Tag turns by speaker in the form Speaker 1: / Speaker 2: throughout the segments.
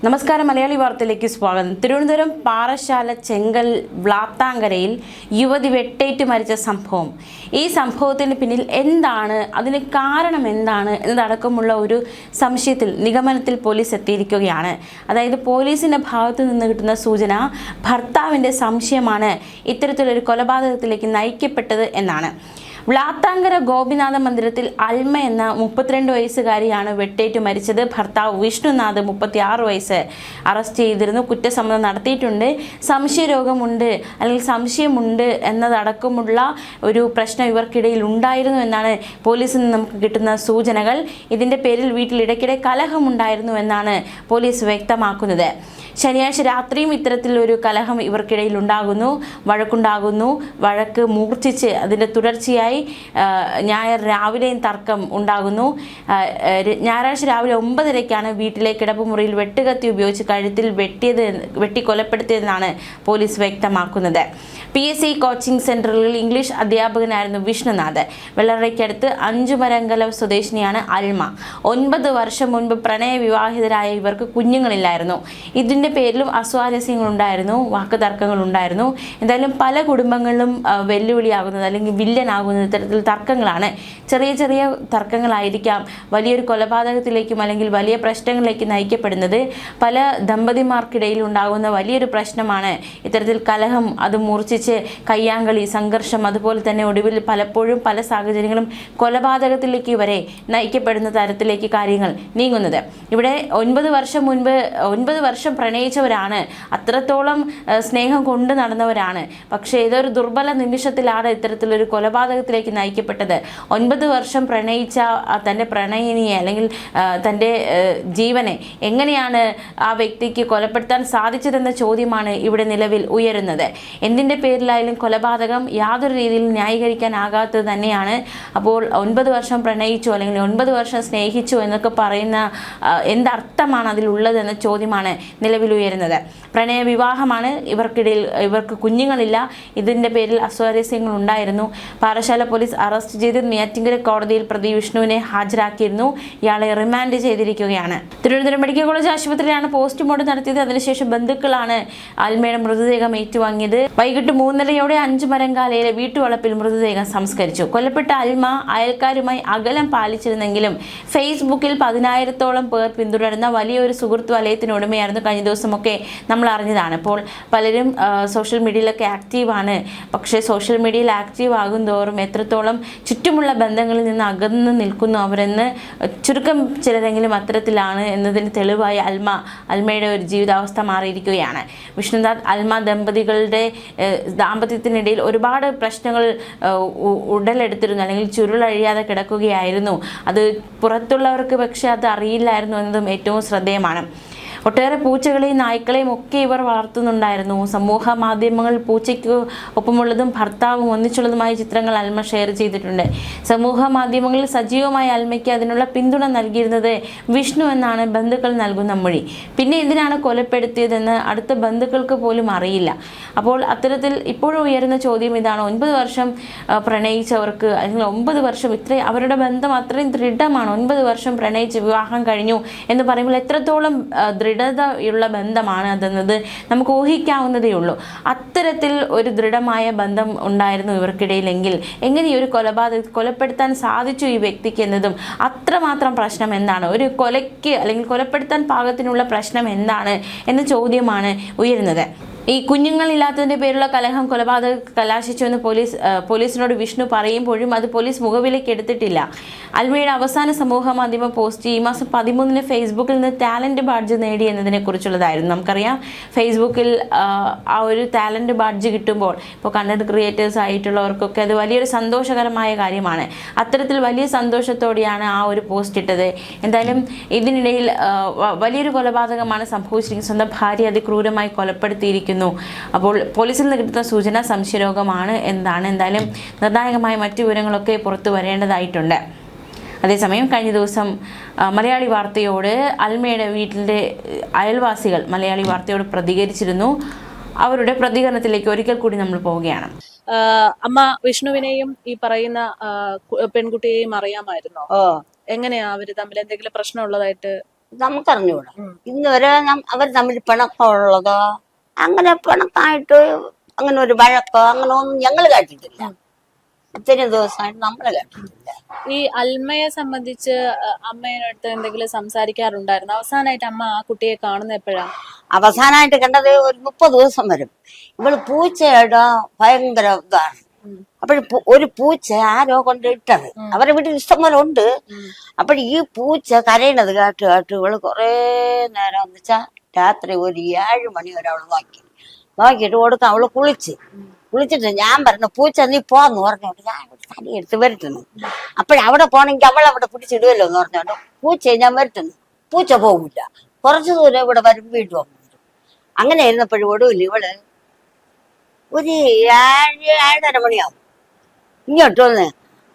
Speaker 1: നമസ്കാരം. മലയാളി വാർത്തയിലേക്ക് സ്വാഗതം. തിരുവനന്തപുരം പാറശാല ചെങ്കൽ വ്ളാത്താങ്കരയിൽ യുവതി വെട്ടേറ്റ് മരിച്ച സംഭവം. ഈ സംഭവത്തിന് പിന്നിൽ എന്താണ്, അതിന് കാരണം എന്താണ് എന്നതടക്കമുള്ള ഒരു നിഗമനത്തിൽ പോലീസ് എത്തിയിരിക്കുകയാണ്. അതായത് പോലീസിൻ്റെ ഭാഗത്തു നിന്ന് കിട്ടുന്ന സൂചന ഭർത്താവിൻ്റെ സംശയമാണ് ഇത്തരത്തിലൊരു കൊലപാതകത്തിലേക്ക് നയിക്കപ്പെട്ടത് എന്നാണ്. വ്ളാത്താങ്കര ഗോപിനാഥ മന്ദിരത്തിൽ അൽമ എന്ന 32 വയസ്സുകാരിയാണ് വെട്ടേറ്റു മരിച്ചത്. ഭർത്താവ് വിഷ്ണുനാഥ് 36 വയസ്സ് അറസ്റ്റ് ചെയ്തിരുന്നു. കുറ്റസമ്മതം നടത്തിയിട്ടുണ്ട്. സംശയരോഗമുണ്ട് അല്ലെങ്കിൽ സംശയമുണ്ട് എന്നതടക്കമുള്ള ഒരു പ്രശ്നം ഇവർക്കിടയിൽ ഉണ്ടായിരുന്നു എന്നാണ് പോലീസിൽ നിന്ന് നമുക്ക് കിട്ടുന്ന സൂചനകൾ. ഇതിൻ്റെ പേരിൽ വീട്ടിൽ ഇടയ്ക്കിടെ കലഹമുണ്ടായിരുന്നു എന്നാണ് പോലീസ് വ്യക്തമാക്കുന്നത്. ശനിയാഴ്ച രാത്രിയും ഇത്തരത്തിലൊരു കലഹം ഇവർക്കിടയിൽ വഴക്കുണ്ടാകുന്നു. വഴക്ക് മൂർച്ഛിച്ച് അതിൻ്റെ തുടർച്ചയായി ഞായർ രാവിലെയും തർക്കം ഉണ്ടാകുന്നു. ഞായറാഴ്ച രാവിലെ 9:30ക്കാണ് വീട്ടിലെ കിടപ്പുമുറിയിൽ വെട്ടുകത്തി ഉപയോഗിച്ച് കഴുത്തിൽ വെട്ടി കൊലപ്പെടുത്തിയതെന്നാണ് പോലീസ് വ്യക്തമാക്കുന്നത്. PSC കോച്ചിങ് സെൻറ്ററിൽ ഇംഗ്ലീഷ് അധ്യാപകനായിരുന്നു വിഷ്ണുനാഥ്. വെള്ളറയ്ക്കടുത്ത് അഞ്ചുമരങ്കല സ്വദേശിനിയാണ് അൽമ. 9 വർഷം മുൻപ് പ്രണയ വിവാഹിതരായ ഇവർക്ക് കുഞ്ഞുങ്ങളില്ലായിരുന്നു. ഇതിൻ്റെ പേരിലും അസ്വാരസ്യങ്ങളുണ്ടായിരുന്നു, വാക്ക് തർക്കങ്ങളുണ്ടായിരുന്നു. എന്തായാലും പല കുടുംബങ്ങളിലും വെല്ലുവിളിയാകുന്നത് അല്ലെങ്കിൽ വില്ലനാകുന്നത് ഇത്തരത്തിൽ തർക്കങ്ങളാണ്. ചെറിയ ചെറിയ തർക്കങ്ങളായിരിക്കാം വലിയൊരു കൊലപാതകത്തിലേക്കും അല്ലെങ്കിൽ വലിയ പ്രശ്നങ്ങളിലേക്ക് നയിക്കപ്പെടുന്നത്. പല ദമ്പതിമാർക്കിടയിൽ ഉണ്ടാകുന്ന വലിയൊരു പ്രശ്നമാണ് ഇത്തരത്തിൽ കലഹം, അത് മൂർച്ഛിച്ച് കയ്യാങ്കളി, സംഘർഷം, അതുപോലെ തന്നെ ഒടുവിൽ പലപ്പോഴും പല സാഹചര്യങ്ങളും കൊലപാതകത്തിലേക്ക് വരെ നയിക്കപ്പെടുന്ന തരത്തിലേക്ക് കാര്യങ്ങൾ നീങ്ങുന്നത്. ഇവിടെ 9 വർഷം പ്രണയിച്ചവരാണ്, അത്രത്തോളം സ്നേഹം കൊണ്ട് നടന്നവരാണ്. പക്ഷേ ഏതൊരു ദുർബല നിമിഷത്തിലാണ് ഇത്തരത്തിലൊരു കൊലപാതകത്തിലേക്ക് നയിക്കപ്പെട്ടത്. 9 വർഷം പ്രണയിച്ച തൻ്റെ പ്രണയിനിയെ അല്ലെങ്കിൽ തൻ്റെ ജീവനെ എങ്ങനെയാണ് ആ വ്യക്തിക്ക് കൊലപ്പെടുത്താൻ സാധിച്ചതെന്ന ചോദ്യമാണ് ഇവിടെ നിലവിൽ ഉയരുന്നത്. എന്തിൻ്റെ പേരിലായാലും കൊലപാതകം യാതൊരു രീതിയിലും ന്യായീകരിക്കാനാകാത്തത് തന്നെയാണ്. അപ്പോൾ 9 വർഷം പ്രണയിച്ചു അല്ലെങ്കിൽ 9 വർഷം സ്നേഹിച്ചു എന്നൊക്കെ പറയുന്ന എന്തർത്ഥമാണ് അതിലുള്ളത് എന്ന ചോദ്യമാണ് നിലവിൽ ഉയരുന്നത്. പ്രണയ വിവാഹമാണ്, ഇവർക്ക് കുഞ്ഞുങ്ങളില്ല. ഇതിൻ്റെ പേരിൽ അസ്വാരസ്യങ്ങൾ ഉണ്ടായിരുന്നു. പാറശാല പോലീസ് അറസ്റ്റ് ചെയ്ത് നെയ്യാറ്റിൻകര കോടതിയിൽ പ്രതി വിഷ്ണുവിനെ ഹാജരാക്കിയിരുന്നു. ഇയാളെ റിമാൻഡ് ചെയ്തിരിക്കുകയാണ്. തിരുവനന്തപുരം മെഡിക്കൽ കോളേജ് ആശുപത്രിയിലാണ് പോസ്റ്റ്മോർട്ടം നടത്തിയത്. അതിനുശേഷം ബന്ധുക്കളാണ് അൽമയുടെ മൃതദേഹം ഏറ്റുവാങ്ങിയത്. വൈകിട്ട് 3:30 അഞ്ചുമരങ്കാലയിലെ വീട്ടുവളപ്പിൽ മൃതദേഹം സംസ്കരിച്ചു. കൊല്ലപ്പെട്ട അൽമ അയൽക്കാരുമായി അകലം പാലിച്ചിരുന്നെങ്കിലും ഫേസ്ബുക്കിൽ 10,000-ഓളം പേർ പിന്തുടരുന്ന വലിയൊരു സുഹൃത്ത് വലയത്തിനുടമയായിരുന്നു. കഴിഞ്ഞ ദിവസമൊക്കെ നമ്മൾ അറിഞ്ഞതാണ്. അപ്പോൾ പലരും സോഷ്യൽ മീഡിയയിലൊക്കെ ആക്റ്റീവാണ്. പക്ഷേ സോഷ്യൽ മീഡിയയിൽ ആക്റ്റീവ് ആകും തോറും എത്രത്തോളം ചുറ്റുമുള്ള ബന്ധങ്ങളിൽ നിന്ന് അകന്ന് നിൽക്കുന്നു അവരെന്ന് ചുരുക്കം ചിലരെങ്കിലും അത്തരത്തിലാണ് എന്നതിന് തെളിവായി അൽമയുടെ ഒരു ജീവിതാവസ്ഥ മാറിയിരിക്കുകയാണ്. വിഷ്ണുനാഥ് അൽമ ദമ്പതികളുടെ ദാമ്പത്യത്തിനിടയിൽ ഒരുപാട് പ്രശ്നങ്ങൾ ഉടലെടുത്തിരുന്നു അല്ലെങ്കിൽ ചുരുളഴിയാതെ കിടക്കുകയായിരുന്നു. അത് പുറത്തുള്ളവർക്ക് പക്ഷേ അത് അറിയില്ലായിരുന്നു എന്നതും ഏറ്റവും ശ്രദ്ധേയമാണ്. ഒട്ടേറെ പൂച്ചകളെയും നായ്ക്കളെയും ഒക്കെ ഇവർ വളർത്തുന്നുണ്ടായിരുന്നു. സമൂഹ മാധ്യമങ്ങളിൽ പൂച്ചയ്ക്ക് ഒപ്പമുള്ളതും ഭർത്താവും ഒന്നിച്ചുള്ളതുമായ ചിത്രങ്ങൾ അൽമ ഷെയർ ചെയ്തിട്ടുണ്ട്. സമൂഹ മാധ്യമങ്ങളിൽ സജീവമായ അൽമയ്ക്ക് അതിനുള്ള പിന്തുണ നൽകിയിരുന്നത് വിഷ്ണു എന്നാണ് ബന്ധുക്കൾ നൽകുന്ന മൊഴി. പിന്നെ എന്തിനാണ് കൊലപ്പെടുത്തിയതെന്ന് അടുത്ത ബന്ധുക്കൾക്ക് പോലും അറിയില്ല. അപ്പോൾ അത്തരത്തിൽ ഇപ്പോഴും ഉയരുന്ന ചോദ്യം ഇതാണ്: 9 വർഷം പ്രണയിച്ചവർക്ക് അല്ലെങ്കിൽ 9 വർഷം അവരുടെ ബന്ധം അത്രയും ദൃഢമാണ്. 9 വർഷം പ്രണയിച്ച് വിവാഹം കഴിഞ്ഞു എന്ന് പറയുമ്പോൾ എത്രത്തോളം ദൃഢതയുള്ള ബന്ധമാണ് അതെന്നത് നമുക്ക് ഊഹിക്കാവുന്നതേ ഉള്ളൂ. അത്തരത്തിൽ ഒരു ദൃഢമായ ബന്ധം ഉണ്ടായിരുന്നു ഇവർക്കിടയിലെങ്കിൽ എങ്ങനെ ഈ ഒരു കൊലപ്പെടുത്താൻ സാധിച്ചു ഈ വ്യക്തിക്ക് എന്നതും അത്രമാത്രം പ്രശ്നം എന്താണ്, ഒരു കൊലയ്ക്ക് അല്ലെങ്കിൽ കൊലപ്പെടുത്താൻ പാകത്തിനുള്ള പ്രശ്നം എന്താണ് എന്ന ചോദ്യമാണ് ഉയരുന്നത്. ഈ കുഞ്ഞുങ്ങളില്ലാത്തതിൻ്റെ പേരുള്ള കലഹം കൊലപാതകം കലാശിച്ചു എന്ന് പോലീസിനോട് വിഷ്ണു പറയുമ്പോഴും അത് പോലീസ് മുഖവിലേക്ക് എടുത്തിട്ടില്ല. അൽമയുടെ അവസാന സമൂഹ മാധ്യമ പോസ്റ്റ് ഈ മാസം 13 ഫേസ്ബുക്കിൽ നിന്ന് ടാലൻറ്റ് ബാഡ്ജ് നേടി എന്നതിനെ കുറിച്ചുള്ളതായിരുന്നു. നമുക്കറിയാം, ഫേസ്ബുക്കിൽ ആ ഒരു ടാലൻറ്റ് ബാഡ്ജ് കിട്ടുമ്പോൾ ഇപ്പോൾ കണ്ടന്റ് ക്രിയേറ്റേഴ്സ് ആയിട്ടുള്ളവർക്കൊക്കെ അത് വലിയൊരു സന്തോഷകരമായ കാര്യമാണ്. അത്തരത്തിൽ വലിയ സന്തോഷത്തോടെയാണ് ആ ഒരു പോസ്റ്റ് ഇട്ടത്. എന്തായാലും ഇതിനിടയിൽ വലിയൊരു കൊലപാതകമാണ് സംഭവിച്ചിരിക്കുന്നത്. സ്വന്തം ഭാര്യ അതിക്രൂരമായി കൊലപ്പെടുത്തിയിരിക്കുന്നു. അപ്പോൾ പോലീസിൽ നിന്ന് കിട്ടുന്ന സൂചന സംശയരോഗമാണ് എന്താണ്. എന്തായാലും നിർണായകമായ മറ്റു വിവരങ്ങളൊക്കെ പുറത്തു വരേണ്ടതായിട്ടുണ്ട്. അതേസമയം കഴിഞ്ഞ ദിവസം മലയാളി വാർത്തയോട് അൽമയുടെ വീട്ടിലെ അയൽവാസികൾ മലയാളി വാർത്തയോട് പ്രതികരിച്ചിരുന്നു. അവരുടെ പ്രതികരണത്തിലേക്ക് ഒരിക്കൽ കൂടി നമ്മൾ പോവുകയാണ്.
Speaker 2: അമ്മ വിഷ്ണുവിനെയും ഈ പറയുന്ന പെൺകുട്ടിയെയും അറിയാമായിരുന്നോ? എങ്ങനെയാ അവര് തമ്മിൽ എന്തെങ്കിലും പ്രശ്നം ഉള്ളതായിട്ട്
Speaker 3: നമുക്കറിഞ്ഞൂടാ. ഇന്ന് വരെ അവർ തമ്മിൽ പിണക്കമുള്ളതോ അങ്ങനെ പിണക്കായിട്ട് അങ്ങനെ ഒരു വഴക്കോ അങ്ങനെ ഒന്നും ഞങ്ങൾ കേട്ടിട്ടില്ല. ഇത്രയും ദിവസമായിട്ട് നമ്മൾ കേട്ടിട്ടില്ല.
Speaker 2: ഈ അൽമയെ സംബന്ധിച്ച് അമ്മയുടെ എന്തെങ്കിലും സംസാരിക്കാറുണ്ടായിരുന്നു? അവസാനമായിട്ട് അമ്മ ആ കുട്ടിയെ കാണുന്ന എപ്പോഴാ?
Speaker 3: അവസാനമായിട്ട് കണ്ടത് ഒരു 30 ദിവസം വരും. ഇവള് പൂച്ചയുടെ ഭയങ്കര ഇതാണ്. അപ്പോഴ ഒരു പൂച്ച ആരോ കൊണ്ട് ഇട്ടത്, അവരുടെ വീട്ടിൽ ഇഷ്ടം പോലെ ഉണ്ട്. അപ്പോൾ ഈ പൂച്ച കരയണത് കേട്ട് കേട്ട് ഇവള് കുറേ നേരം എന്ന് വെച്ചാൽ രാത്രി ഒരു 7 മണി വരെ അവള് നോക്കിയിട്ട് കൊടുക്കാൻ അവള് കുളിച്ചിട്ട് ഞാൻ പറഞ്ഞു പൂച്ച നീ പോന്ന് പറഞ്ഞോണ്ട് ഞാൻ തടി എടുത്ത് വരട്ടുന്നു. അപ്പോഴവിടെ പോണെങ്കിൽ അവളവിടെ പിടിച്ചിടുമല്ലോ എന്ന് പറഞ്ഞോണ്ട് പൂച്ചയെ ഞാൻ വരട്ടുന്നു. പൂച്ച പോകില്ല. കുറച്ചു ദൂരം ഇവിടെ വരും വീണ്ടും പോകുന്നുണ്ട്. അങ്ങനെ ഇരുന്നപ്പോഴും ഒടുവില്ല ഇവള് ഒരു 7-7:30 മണിയാവും ഇങ്ങോട്ട് വന്ന്.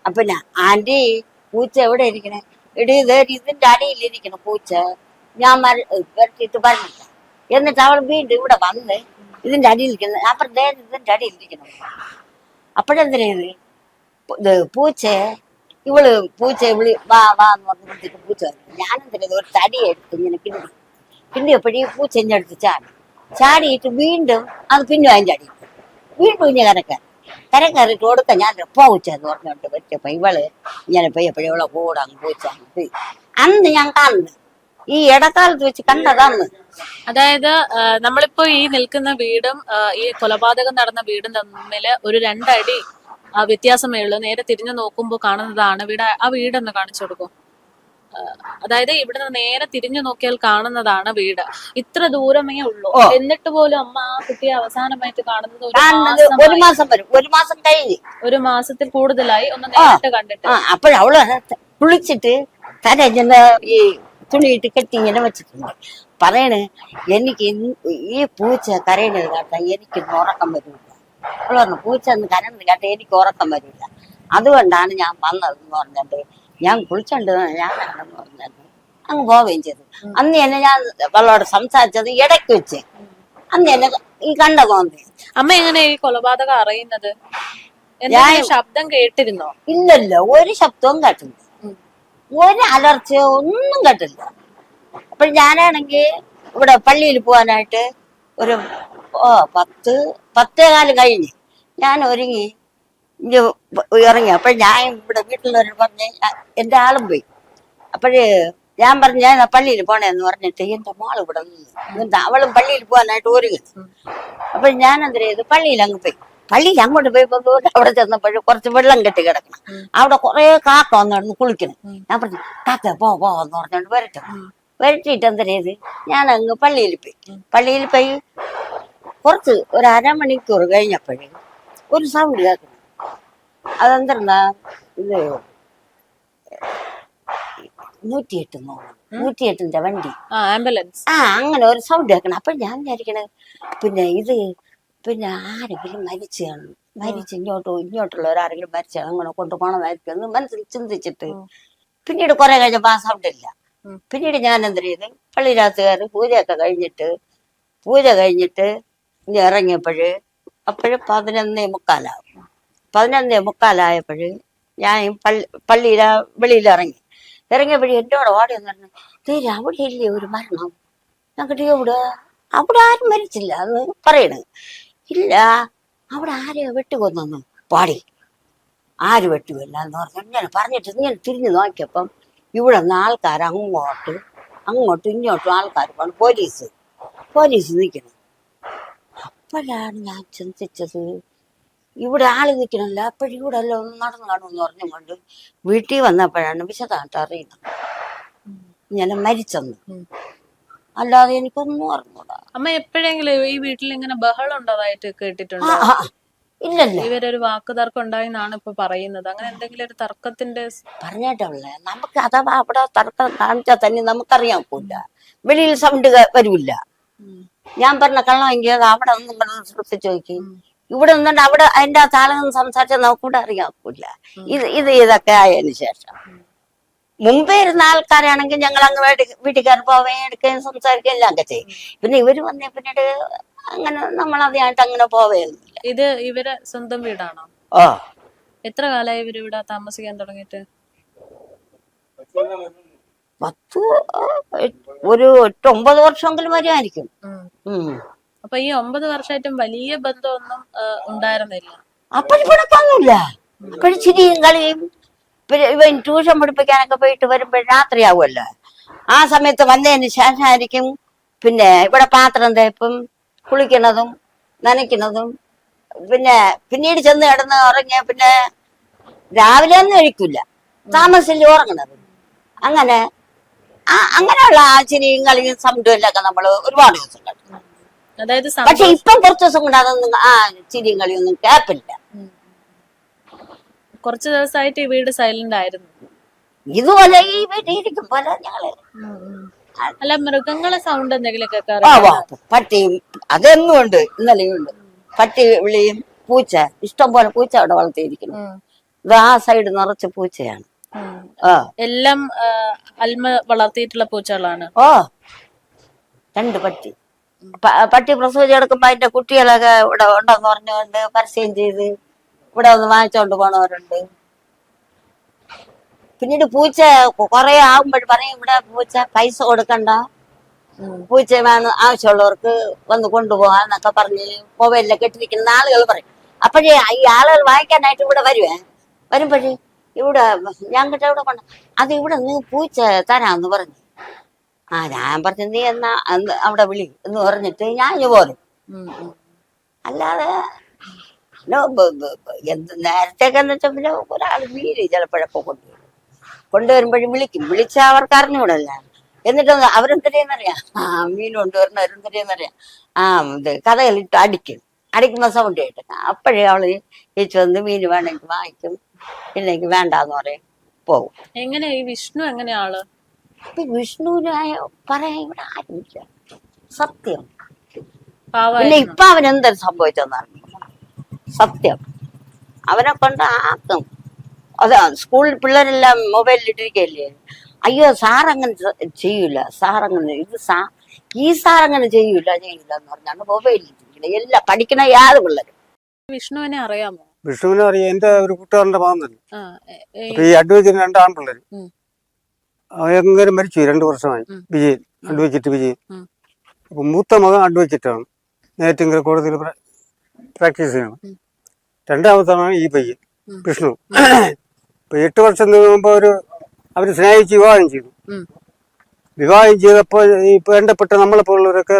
Speaker 3: അപ്പൊ ആന്റി പൂച്ച എവിടെ ഇരിക്കണേ? ഇതിന്റെ അടിയിലിരിക്കണം പൂച്ച. ഞാൻ വരട്ടിട്ട് പറഞ്ഞില്ല. എന്നിട്ട് അവൾ വീണ്ടും ഇവിടെ വന്ന് ഇതിന്റെ അടിയിലിരിക്കുന്നത്. അപ്പുറത്തെ ഇതിന്റെ അടിയിലിരിക്കണം. അപ്പോഴെന്തിനാ ഇത് പൂച്ച വിളി വാ എന്ന് പറഞ്ഞിട്ട് പൂച്ച വന്നു. ഞാനെന്തിനാ ഒരു തടി എടുത്ത് ഇങ്ങനെ കിണ്ടിയപ്പോഴീ പൂച്ച എന്നെ അടുത്ത് ചാടിയിട്ട് വീണ്ടും അത് പിന്നെ അതിൻ്റെ അടിയിട്ട് വീണ്ടും ഇങ്ങനെ കരക്കയറിയിട്ട് കൊടുക്കാൻ ഞാൻ പൂച്ചെന്ന് പറഞ്ഞോണ്ട് പറ്റിയപ്പോ ഇവള് ഇങ്ങനെ പോയപ്പോഴും ഇവളെ കൂടെ അങ്ങ് പൂച്ച അന്ന് ഞാൻ കാണുന്നു. ഈ ഇടക്കാലത്ത് വെച്ച് കണ്ടതാന്ന്.
Speaker 2: അതായത് നമ്മളിപ്പോ ഈ നിൽക്കുന്ന വീടും ഈ കൊലപാതകം നടന്ന വീടും തമ്മില് ഒരു 2 അടി വ്യത്യാസമേ ഉള്ളൂ. നേരെ തിരിഞ്ഞു നോക്കുമ്പോൾ കാണുന്നതാണ് വീട്. ആ വീടൊന്ന് കാണിച്ചു കൊടുക്കും. അതായത് ഇവിടുന്ന് നേരെ തിരിഞ്ഞു നോക്കിയാൽ കാണുന്നതാണ് വീട്. ഇത്ര ദൂരമേ ഉള്ളൂ. എന്നിട്ട് പോലും അമ്മ ആ കുട്ടിയെ അവസാനമായിട്ട് കാണുന്നത്
Speaker 3: ഒരു മാസം വരും. ഒരു മാസം കഴിഞ്ഞ്
Speaker 2: ഒരു മാസത്തിൽ കൂടുതലായി ഒന്ന് നേരിട്ട് കണ്ടിട്ട്.
Speaker 3: അപ്പോഴവള് കുളിച്ചിട്ട് തല ഇങ്ങനെ ഈ തുണിയിട്ട് കെട്ടി ഇങ്ങനെ വെച്ചിട്ടുണ്ട്. പറയണ് എനിക്ക് ഈ പൂച്ച കരയണത് കേട്ടാ എനിക്കൊന്നും ഉറക്കം വരില്ല. അവള് പറഞ്ഞു പൂച്ച ഒന്ന് കരഞ്ഞത് കേട്ടാ എനിക്ക് ഉറക്കം വരില്ല. അതുകൊണ്ടാണ് ഞാൻ വന്നതെന്ന് പറഞ്ഞിട്ട് ഞാൻ കുളിച്ചോണ്ട് ഞാനാണെന്ന് പറഞ്ഞത് അങ്ങ് പോവുകയും ചെയ്തു. അന്ന് തന്നെ ഞാൻ അവളോട് സംസാരിച്ചത് ഇടയ്ക്ക് വെച്ച് അന്ന് തന്നെ ഈ കണ്ട തോന്നി.
Speaker 2: അമ്മ എങ്ങനെ ഈ കൊലപാതകം അറിയുന്നത്? ശബ്ദം കേട്ടിരുന്നോ?
Speaker 3: ഇല്ലല്ലോ, ഒരു ശബ്ദവും കേട്ടില്ല, ഒരു അലർച്ചയോ ഒന്നും കേട്ടില്ല. അപ്പോൾ ഞാനാണെങ്കിൽ ഇവിടെ പള്ളിയിൽ പോകാനായിട്ട് ഒരു 10-10:15 കഴിഞ്ഞ് ഞാൻ ഒരുങ്ങി ഇറങ്ങി. അപ്പോൾ ഞാൻ ഇവിടെ വീട്ടിലുള്ളവർ പറഞ്ഞ് എൻ്റെ ആളും പോയി. അപ്പോഴേ ഞാൻ പറഞ്ഞു ഞാൻ പള്ളിയിൽ പോണേന്ന് പറഞ്ഞിട്ട് എൻ്റെ മോൾ ഇവിടെ നിന്ന് അവളും പള്ളിയിൽ പോകാനായിട്ട് ഒരുങ്ങി. അപ്പോൾ ഞാൻ എന്തിനാ ചെയ്തു, പള്ളിയിൽ അങ്ങ് പോയി. പള്ളിയിൽ അങ്ങോട്ട് പോയപ്പോ അവിടെ ചെന്നപ്പോഴും കുറച്ച് വെള്ളം കെട്ടി കിടക്കണം. അവിടെ കുറെ കാക്ക വന്നിടന്ന് കുളിക്കണം. ഞാൻ പറഞ്ഞു കാക്ക പോന്ന് പറഞ്ഞോണ്ട് വരട്ടിട്ട് എന്തിനാ ചെയ്ത് ഞാൻ അങ്ങ് പള്ളിയിൽ പോയി കുറച്ച് ഒരു 1/2 മണിക്കൂർ കഴിഞ്ഞപ്പോഴേ ഒരു സൗണ്ട് കേൾക്കണം. അതെന്താ ഇത് 108 108ന്റെ വണ്ടി,
Speaker 2: ആംബുലൻസ്.
Speaker 3: അങ്ങനെ ഒരു സൗണ്ട് കേൾക്കണം. അപ്പൊ ഞാൻ വിചാരിക്കണേ പിന്നെ ആരെങ്കിലും മരിച്ച് ഇങ്ങോട്ടുള്ളവരാരെങ്കിലും മരിച്ചാണ് അങ്ങനെ കൊണ്ടുപോകണമായിരിക്കും എന്ന് മനസ്സിൽ ചിന്തിച്ചിട്ട് പിന്നീട് കുറെ കഴിഞ്ഞപ്പോ ആ സൗണ്ട് ഇല്ല. പിന്നീട് ഞാൻ എന്ത് ചെയ്ത് പള്ളിയിനകത്ത് കയറി പൂജ കഴിഞ്ഞിട്ട് ഇനി ഇറങ്ങിയപ്പോഴ് അപ്പോഴും 11:45 11:45 ഞാൻ പള്ളിയിലെ വെളിയിൽ ഇറങ്ങിയപ്പോഴും എന്നോട് ഓടി വന്നിരുന്നു തീരെ അവിടെ ഇല്ലേ ഒരു മരണം. ഞങ്ങളുടെ അവിടെ ആരും മരിച്ചില്ല എന്ന് പറയണ്. ഇല്ല അവിടെ ആരെയോ വെട്ടുകൊന്നു. പാടി ആര് വെട്ടുമില്ല എന്ന് പറഞ്ഞു. ഇങ്ങനെ പറഞ്ഞിട്ട് ഇങ്ങനെ തിരിഞ്ഞു നോക്കിയപ്പം ഇവിടെ നിന്ന് ആൾക്കാർ അങ്ങോട്ടും ഇങ്ങോട്ടും ആൾക്കാർ പോകണം. പോലീസ് നിൽക്കണം. അപ്പോഴാണ് ഞാൻ ചിന്തിച്ചത് ഇവിടെ ആള് നിൽക്കണമല്ല, അപ്പോഴും ഇവിടെ എല്ലാം ഒന്ന് നടന്നു കാണുമെന്ന് പറഞ്ഞുകൊണ്ട് വീട്ടിൽ വന്നപ്പോഴാണ് വിശദമായിട്ട് അറിയുന്നത് ഇങ്ങനെ മരിച്ചെന്ന്. അല്ലാതെ എനിക്കൊന്നും അറിഞ്ഞൂടാ.
Speaker 2: അമ്മ എപ്പോഴെങ്കിലും ഈ വീട്ടിൽ ഇങ്ങനെ ബഹളം ഉണ്ടതായിട്ട് കേട്ടിട്ടുണ്ടോ?
Speaker 3: ഇല്ലല്ലോ,
Speaker 2: ഇവരൊരു വാക്കുതർക്കം ഉണ്ടായിന്നാണ് ഇപ്പൊ പറയുന്നത്. അങ്ങനെ എന്തെങ്കിലും ഒരു തർക്കത്തിന്റെ
Speaker 3: പറഞ്ഞിട്ടുള്ളേ നമുക്ക് അഥവാ അവിടെ തർക്കം കാണിച്ചാൽ തന്നെ നമുക്കറിയാൻ പോയില്ല. വെളിയിൽ സൗണ്ട് വരൂല്ല. ഞാൻ പറഞ്ഞ കള്ളമെങ്കിൽ അത് അവിടെ ഒന്നും പറഞ്ഞ് ശ്രദ്ധിച്ചു നോക്കി. ഇവിടെ നിന്നിട്ട് അവിടെ അതിന്റെ ആ താളം സംസാരിച്ചാൽ നമുക്കിവിടെ അറിയാക്കൂല. ഇതൊക്കെ ആയതിനു ശേഷം മുമ്പേ ഇരുന്ന ആൾക്കാരാണെങ്കിൽ ഞങ്ങൾ അങ്ങ് വീട്ടുകാർ പോവുകയും എടുക്കുകയും സംസാരിക്കുകയും എല്ലാം ഒക്കെ ചെയ്യും. പിന്നെ ഇവര് വന്നേ പിന്നീട് അങ്ങനെ നമ്മളതായിട്ട് അങ്ങനെ പോവുകയൊന്നുമില്ല.
Speaker 2: ഇത് ഇവരെ സ്വന്തം വീടാണോ? എത്ര കാലമായി ഇവര് ഇവിടെ താമസിക്കാൻ തുടങ്ങിയിട്ട്?
Speaker 3: 10 ഒരു 8-9 വർഷമെങ്കിലും വരുമായിരിക്കും.
Speaker 2: അപ്പൊ ഈ 9 വർഷമായിട്ടും വലിയ ബന്ധമൊന്നും ഉണ്ടായിരുന്നില്ല.
Speaker 3: അപ്പോഴും പിണക്കൊന്നുമില്ല. അപ്പോഴും ചിരിയും കളിയും. പിന്നെ ഇവൻ ട്യൂഷൻ പഠിപ്പിക്കാനൊക്കെ പോയിട്ട് വരുമ്പോൾ രാത്രിയാവുമല്ലോ, ആ സമയത്ത് വന്നതിന് ശേഷമായിരിക്കും പിന്നെ ഇവിടെ പാത്രം തേപ്പും കുളിക്കുന്നതും നനയ്ക്കുന്നതും. പിന്നെ പിന്നീട് ചെന്ന് കിടന്ന് ഉറങ്ങിയ പിന്നെ രാവിലെ ഒന്നും കഴിക്കില്ല, താമസിച്ച് ഉറങ്ങണത്. അങ്ങനെ അങ്ങനെയുള്ള ആ ചിരിയും കളിയും സൗണ്ടുമല്ലൊക്കെ നമ്മൾ ഒരുപാട് ദിവസം കണ്ടു.
Speaker 2: അതായത്
Speaker 3: പക്ഷെ ഇപ്പം കുറച്ച് ദിവസം കൊണ്ട് അതൊന്നും ആ ചിരിയും കളിയൊന്നും കേൾപ്പില്ല.
Speaker 2: കുറച്ചു ദിവസമായിട്ട് ഈ വീട് സൈലന്റ് ആയിരുന്നു.
Speaker 3: ഇതുപോലെ ഈ വീട്ടിലിരിക്കും പോലെ ഞങ്ങള്.
Speaker 2: അല്ല, മൃഗങ്ങളെ സൗണ്ട് എന്തെങ്കിലും കേൾക്കാറുണ്ടോ?
Speaker 3: പട്ടിയും അതെന്നും ഉണ്ട്, ഇന്നലെയും ഉണ്ട്. പട്ടി വിളിയും പൂച്ച, ഇഷ്ടം പോലെ പൂച്ച അവിടെ വളർത്തിയിരിക്കുന്നു. ഇത് ആ സൈഡ് നിറച്ച് പൂച്ചയാണ്.
Speaker 2: എല്ലാം അൽമ വളർത്തിയിട്ടുള്ള പൂച്ചകളാണ്.
Speaker 3: 2 പട്ടി. പട്ടി പ്രസവിച്ച് കിടക്കുമ്പോ അതിന്റെ കുട്ടികളൊക്കെ ഇവിടെ ഉണ്ടെന്ന് പറഞ്ഞുകൊണ്ട് പരസ്യം ചെയ്ത് ഇവിടെ ഒന്ന് വാങ്ങിച്ചോണ്ട് പോണവരുണ്ട്. പിന്നീട് പൂച്ച കുറെ ആകുമ്പോൾ പറയും ഇവിടെ പൂച്ച പൈസ കൊടുക്കണ്ട, പൂച്ച വേണം ആവശ്യമുള്ളവർക്ക് വന്ന് കൊണ്ടുപോകാന്നൊക്കെ പറഞ്ഞ് മൊബൈലിലൊക്കെ ഇട്ടിരിക്കുന്ന ആളുകൾ പറയും. അപ്പോഴേ ഈ ആളുകൾ വാങ്ങിക്കാനായിട്ട് ഇവിടെ വരുമ്പോഴേ ഇവിടെ ഞങ്ങളുടെ ഇവിടെ കൊണ്ട് അത് ഇവിടെ നീ പൂച്ച തരാന്ന് പറഞ്ഞു. ഞാൻ പറഞ്ഞു നീ എന്നാ അവിടെ വിളി എന്ന് പറഞ്ഞിട്ട് ഞാൻ പോരും. അല്ലാതെ നേരത്തേക്ക് എന്ന് വെച്ചാൽ പിന്നെ ഒരാൾ വീര് ചിലപ്പോഴൊക്കെ കൊണ്ടുവരുമ്പോഴും വിളിച്ചാൽ അവർക്ക് അറിഞ്ഞൂടല്ല. എന്നിട്ട് അവരെന്തരെയെന്നറിയാം, മീൻ കൊണ്ടുവരണവരെന്തരെയെന്നറിയാം, ഇത് കഥകളിട്ട് അടിക്കുമ്പോ സൗണ്ട് കേട്ട് അപ്പോഴേ അവള് ചേച്ചി വന്ന് മീൻ വേണമെങ്കിൽ വാങ്ങിക്കും, ഇല്ലെങ്കിൽ വേണ്ടാന്ന് പറയും, പോകും.
Speaker 2: എങ്ങനെ ഈ വിഷ്ണു എങ്ങനെയാള്?
Speaker 3: വിഷ്ണുവിനായ പറയാൻ ഇവിടെ ആരുമില്ല, സത്യം.
Speaker 2: പാവം.
Speaker 3: പിന്നെ ഇപ്പൊ അവനെന്തൊരു സംഭവിച്ചെന്നറിഞ്ഞു, സത്യം. അവനെ കൊണ്ട് ആക്കും. അതാ സ്കൂളിൽ പിള്ളേരെല്ലാം മൊബൈലിലിട്ടിരിക്കല്ലേ, അയ്യോ സാറങ്ങനെ ചെയ്യൂല, സാറങ്ങനെ ഈ സാറങ്ങനെ ചെയ്യൂല എന്ന് പറഞ്ഞാണ് മൊബൈലിലിട്ടിരിക്കുന്നത്. എല്ലാം പഠിക്കണ യാതൊരു പിള്ളേരും.
Speaker 2: വിഷ്ണുവിനെ അറിയാമോ?
Speaker 4: വിഷ്ണുവിനെ അറിയാം, എന്റെ ഒരു കൂട്ടുകാരന്റെ മകൻ തന്നെ. അപ്പൊ ഈ അഡ്വക്കേറ്റിന് 2 ആൺപിള്ളേര് ഭയങ്കര മരിച്ചു 2 വർഷമായി. വിജയൻ, അഡ്വക്കേറ്റ് വിജയൻ. അപ്പൊ മൂത്ത മകൻ അഡ്വക്കേറ്റാണ്, നേറ്റിങ്കര കോടതിയിൽ പ്രാക്ടീസ് ചെയ്യണം. 2ാമത്താണ് ഈ പയ്യൻ വിഷ്ണു. ഇപ്പൊ 8 വർഷം മുമ്പ് അവര് സ്നേഹിച്ച് വിവാഹം ചെയ്തു. വിവാഹം ചെയ്തപ്പോ ഈ വേണ്ടപ്പെട്ട നമ്മളെപ്പോലുള്ളവരൊക്കെ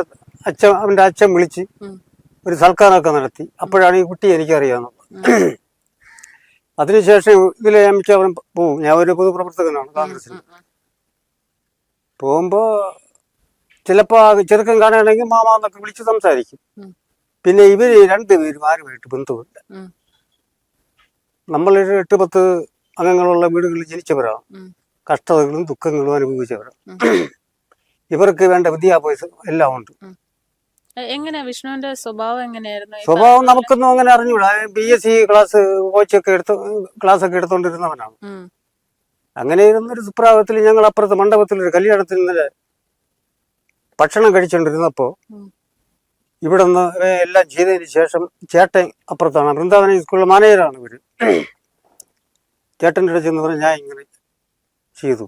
Speaker 4: അവന്റെ അച്ഛൻ വിളിച്ച് ഒരു സൽക്കാരമൊക്കെ നടത്തി. അപ്പോഴാണ് ഈ കുട്ടി എനിക്കറിയാവുന്നത്. അതിനുശേഷം ഇതിലെ അവൻ പോവും. ഞാൻ ഒരു പൊതുപ്രവർത്തകനാണ് കോൺഗ്രസിൽ. പോകുമ്പോ ചിലപ്പോ ചെറുക്കൻ കാണുകയാണെങ്കിൽ മാമാന്നൊക്കെ വിളിച്ച് സംസാരിക്കും. പിന്നെ ഇവര് 2 പേരും ആരുമായിട്ട് ബന്ധമില്ല. നമ്മളൊരു 8-10 അംഗങ്ങളുള്ള വീടുകളിൽ ജനിച്ചവരാണ്, കഷ്ടതകളും ദുഃഖങ്ങളും അനുഭവിച്ചവരാണ്. ഇവർക്ക് വേണ്ട വിദ്യാഭ്യാസം എല്ലാം ഉണ്ട്.
Speaker 2: എങ്ങനെയാ വിഷ്ണുവിന്റെ സ്വഭാവം എങ്ങനെയായിരുന്നു?
Speaker 4: സ്വഭാവം നമുക്കൊന്നും അങ്ങനെ അറിഞ്ഞൂടാ. BSc ക്ലാസ് കോച്ചൊക്കെ ക്ലാസ്സൊക്കെ എടുത്തോണ്ടിരുന്നവനാണ്. അങ്ങനെ ഇരുന്നൊരു സുപ്രാവത്തിൽ ഞങ്ങൾ അപ്പുറത്ത് മണ്ഡപത്തിൽ ഒരു കല്യാണത്തിൽ ഇന്നലെ ഭക്ഷണം കഴിച്ചോണ്ടിരുന്നപ്പോ ഇവിടെ നിന്ന് എല്ലാം ചെയ്തതിന് ശേഷം ചേട്ടൻ അപ്പുറത്താണ്, വൃന്ദാവന സ്കൂളിലെ മാനേജറാണ് ഇവര്. ചേട്ടൻ്റെ അടുത്ത് ചെന്ന് പറഞ്ഞ് ഞാൻ ഇങ്ങനെ ചെയ്തു.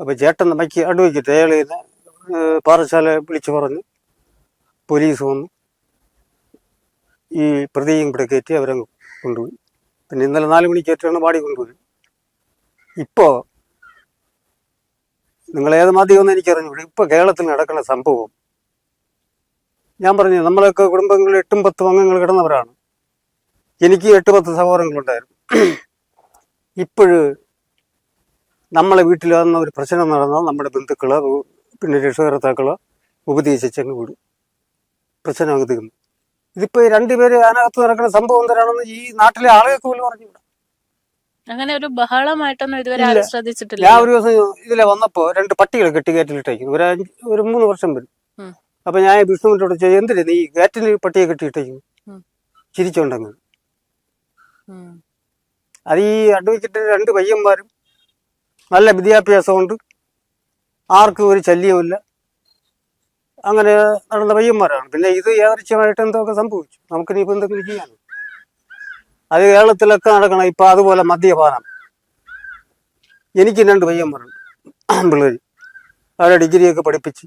Speaker 4: അപ്പൊ ചേട്ടൻ മൈക്ക് അഡ്വക്കേറ്റ് അയാൾ പാറശാല വിളിച്ചു പറഞ്ഞു. പോലീസ് വന്നു, ഈ പ്രതിയും ഇവിടെ കയറ്റി അവരെ കൊണ്ടുപോയി. പിന്നെ ഇന്നലെ 4 മണിക്ക് കയറ്റിയാണ് വാടി കൊണ്ടുപോയി. ഇപ്പോ നിങ്ങൾ ഏത് മാധ്യമമെന്ന് എനിക്കറിഞ്ഞൂടെ, ഇപ്പൊ കേരളത്തിൽ നടക്കുന്ന സംഭവം ഞാൻ പറഞ്ഞു. നമ്മളൊക്കെ കുടുംബങ്ങളിൽ 8-10 അംഗങ്ങൾ കിടന്നവരാണ്. എനിക്ക് 8-10 സഹോദരങ്ങളുണ്ടായിരുന്നു. ഇപ്പോഴ് നമ്മളെ വീട്ടിൽ വന്ന ഒരു പ്രശ്നം നടന്നാൽ നമ്മുടെ ബന്ധുക്കളോ പിന്നെ രക്ഷകർത്താക്കളോ ഉപദേശിച്ചങ്ങ് വിടും, പ്രശ്നം അങ്ങ് തീർന്നു. ഇതിപ്പോ 2 പേര് അതിനകത്ത് നടക്കുന്ന സംഭവം തരാണെന്ന് ഈ നാട്ടിലെ ആളുകൾക്ക് പോലും പറഞ്ഞുകൂടാ.
Speaker 2: അങ്ങനെ ഒരു ബഹളമായിട്ടൊന്നും ഇതുവരെ ശ്രദ്ധിച്ചിട്ടില്ല.
Speaker 4: ഞാൻ ഒരു ദിവസം ഇതിലെ വന്നപ്പോ 2 പട്ടികളെ കെട്ടിക്കയറ്റിലിട്ടേക്കുന്നു. ഒരു 3 വർഷം വരും. അപ്പൊ ഞാൻ വിഷ്ണുവിനോട് ചോദിച്ചു, എന്തിനാ നീ ഗേറ്റിൽ പട്ടിയെ കെട്ടിയിട്ടേക്കുന്നു? ചിരിച്ചോണ്ടങ്ങ്. അത് ഈ അഡ്വക്കേറ്റ് 2 പയ്യന്മാരും നല്ല വിദ്യാഭ്യാസമുണ്ട്, ആർക്കും ഒരു ശല്യമില്ല, അങ്ങനെ നടന്ന പയ്യന്മാരാണ്. പിന്നെ ഇത് യാദൃച്ഛമായിട്ട് എന്തൊക്കെ സംഭവിച്ചു, നമുക്കിനിയിപ്പോൾ എന്തെങ്കിലും ചെയ്യാൻ. അത് കേരളത്തിലൊക്കെ നടക്കണം. ഇപ്പൊ അതുപോലെ മദ്യപാനം. എനിക്ക് 2 പയ്യന്മാരുണ്ട്, പിള്ളേർ അവരെ ഡിഗ്രിയൊക്കെ പഠിപ്പിച്ച്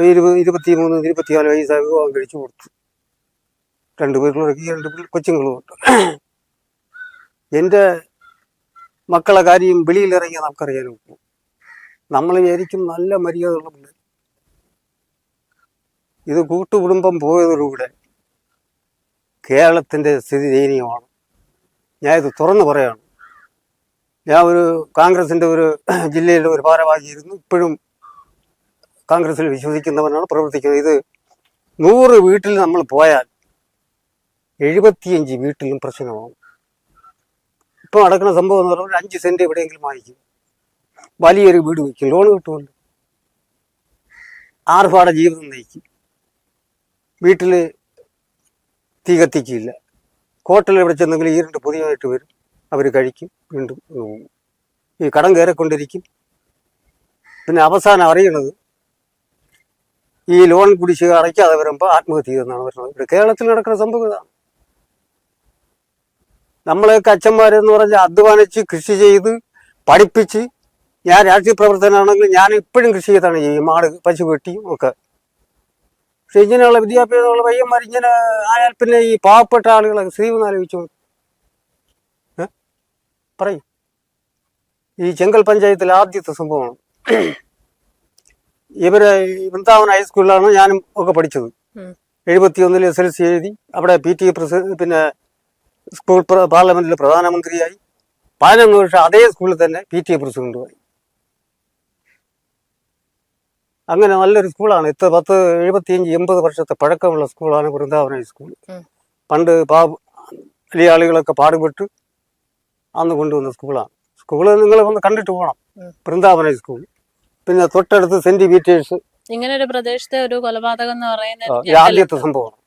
Speaker 4: 23-24 വയസ്സായി വിവാഹം കഴിച്ചു കൊടുത്തു. 2 പിള്ളേർക്ക് 2 കൊച്ചുങ്ങളുമുണ്ട്. എൻ്റെ മക്കളെ കാര്യം വെളിയിലിറങ്ങിയാൽ നമുക്കറിയാൻ ഒക്കും. നമ്മൾ വിചാരിക്കും നല്ല മര്യാദയുള്ള പിള്ളേർ. ഇത് കൂട്ടുകുടുംബം പോയതോടുകൂടെ കേരളത്തിൻ്റെ സ്ഥിതി ദയനീയമാണ്. ഞാൻ ഇത് തുറന്നു പറയാണ്. ഞാൻ ഒരു കോൺഗ്രസിൻ്റെ ഒരു ജില്ലയിലെ ഒരു ഭാരവാഹിയായിരുന്നു. ഇപ്പോഴും കോൺഗ്രസിൽ വിശ്വസിക്കുന്നവനാണ്, പ്രവർത്തിക്കുന്നത്. ഇത് 100 വീട്ടിൽ നമ്മൾ പോയാൽ 75 വീട്ടിലും പ്രശ്നമാകും. ഇപ്പോൾ നടക്കുന്ന സംഭവം എന്ന് പറഞ്ഞാൽ 5 സെന്റ് എവിടെയെങ്കിലും വാങ്ങിക്കും, വലിയൊരു വീട് വയ്ക്കും, ലോൺ കിട്ടുമല്ലോ, ആർഭാട ജീവിതം നയിക്കും, വീട്ടിൽ തീ കത്തിക്കില്ല, ഹോട്ടലിൽ എവിടെ ചെന്നെങ്കിലും ഈരണ്ട് പുതിയതായിട്ട് വരും, അവർ കഴിക്കും, വീണ്ടും പോകും. ഈ കടം കയറിക്കൊണ്ടിരിക്കും. പിന്നെ അവസാനം അറിയണത് ഈ ലോൺ കുടിശ്ശിക അടയ്ക്കാതെ വരുമ്പോൾ ആത്മഹത്യ എന്നാണ് പറയുന്നത്. ഇവിടെ കേരളത്തിൽ നടക്കുന്ന സംഭവം ഇതാണ്. നമ്മളെയൊക്കെ അച്ഛന്മാരെന്ന് പറഞ്ഞാൽ അധ്വാനിച്ച് കൃഷി ചെയ്ത് പഠിപ്പിച്ച്, ഞാൻ രാഷ്ട്രീയ പ്രവർത്തനമാണെങ്കിൽ ഞാൻ ഇപ്പോഴും കൃഷി ചെയ്താണ് ചെയ്യും, മാട് പശു വെട്ടിയും ഒക്കെ. പക്ഷെ ഇങ്ങനെയുള്ള വിദ്യാഭ്യാസമുള്ള പയ്യന്മാർ ഇങ്ങനെ ആയാൽ പിന്നെ ഈ പാവപ്പെട്ട ആളുകളെ സ്ത്രീവെന്ന് ആലോചിച്ചു പറയും. ഈ ചെങ്കൽ പഞ്ചായത്തിലെ ആദ്യത്തെ സംഭവമാണ്. ഇവരെ വൃന്ദാവൻ ഹൈസ്കൂളിലാണ് ഞാനും ഒക്കെ പഠിച്ചത്. 71 SLC എഴുതി. അവിടെ PTA പ്രസിഡന്റ്, പിന്നെ സ്കൂൾ പാർലമെന്റിൽ പ്രധാനമന്ത്രിയായി. 11 വർഷം അതേ സ്കൂളിൽ തന്നെ PTA പ്രസിഡന്റുമായി. അങ്ങനെ നല്ലൊരു സ്കൂളാണ്. 75-80 വർഷത്തെ പഴക്കമുള്ള സ്കൂളാണ് വൃന്ദാവൻ ഹൈസ്കൂൾ. പണ്ട് വലിയ ആളുകളൊക്കെ പാടുപെട്ട് അന്ന് കൊണ്ടുവന്ന സ്കൂളാണ്. സ്കൂള് നിങ്ങൾ ഒന്ന് കണ്ടിട്ട് പോകണം, വൃന്ദാവൻ ഹൈസ്കൂൾ. പിന്നെ തൊട്ടടുത്ത് സെന്റ് പീറ്റേഴ്സ്.
Speaker 2: ഇങ്ങനെ ഒരു പ്രദേശത്തെ ഒരു കൊലപാതകം എന്ന് പറയുന്നത്
Speaker 4: ആദ്യത്തെ സംഭവമാണ്.